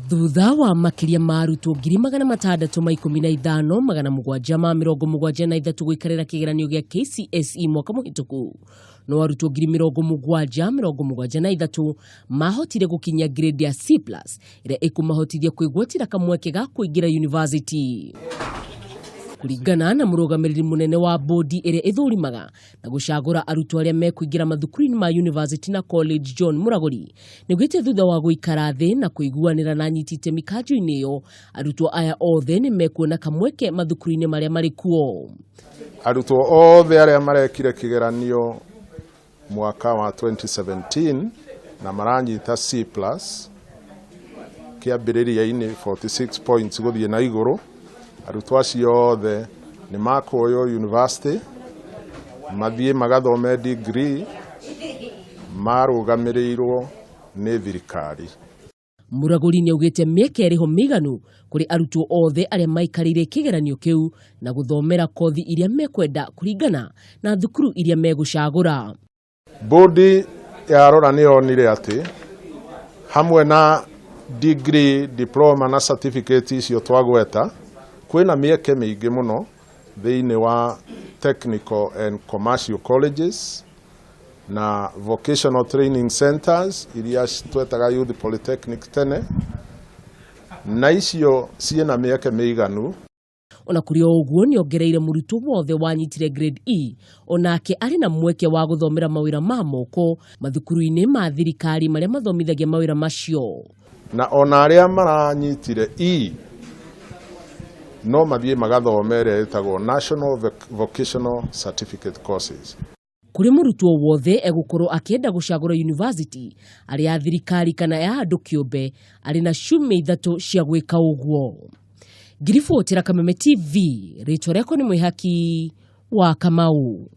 Thutha wa makiria ma arutwo 615,773 gwikarira kigeranio gia KCSE mwaka muhituku, no arutwo 773,073 mahotire gukinya grade ya C+ iria ikumahotithia kwigwatira kamweke ga kuingira university. Kuringana na murugamiriri munene wa Mbundi iria ithurimaga na gucagura arutwo aria mekuingira mathukuru-ini ma university na college John Muraguri, niyugite thutha wa guikara thi na kuiguanira na nyiitite mikanjo-ini iyo, arutwo aya othe ni mekuona kamweke mathukuru-ini maria mari kuo. Arutwo othe aria marekire kigeranio mwaka wa 2017 na maranyita C+ kiambiriria-ini 46 points guthii na iguru. Arutwo acio othe ni makuoyo university, mathii magathome degree, marugamirirwo ni thirikari. Muraguri niugite miaka iriho miganu kuri arutwo othe aria maikarire kigeranio kiu na guthomera kothi iria mekwenda kuringana na thukuru iria megucagura. Mbundi yarora ni onire ati hamwe na degree, diploma na certificate icio twagweta, kwina mieke mingi muno thiini wa technical and commercial colleges na vocational training centers iria twetaga youth polytechnic tene, na icio ciena mieke miganu. Ona kuri ouguo niongereire murutwo wothe wanyitire grade E onake ari na mweke wa guthomera mawira ma moko mathukuru-ini ma thirikari maria mathomithagia mawira macio. Na ona aria maranyitire E no mathii magathomere etagwo National Vocational Certificate Courses. Kuri murutwo wothe egukorwo akienda gucagura university ari a thirikari kana ya andu kiumbe ari na ciumia 3 cia gwika ouguo. Ngiribotera Kameme TV, ritwa riakwa ni mwihaki wa Kamau.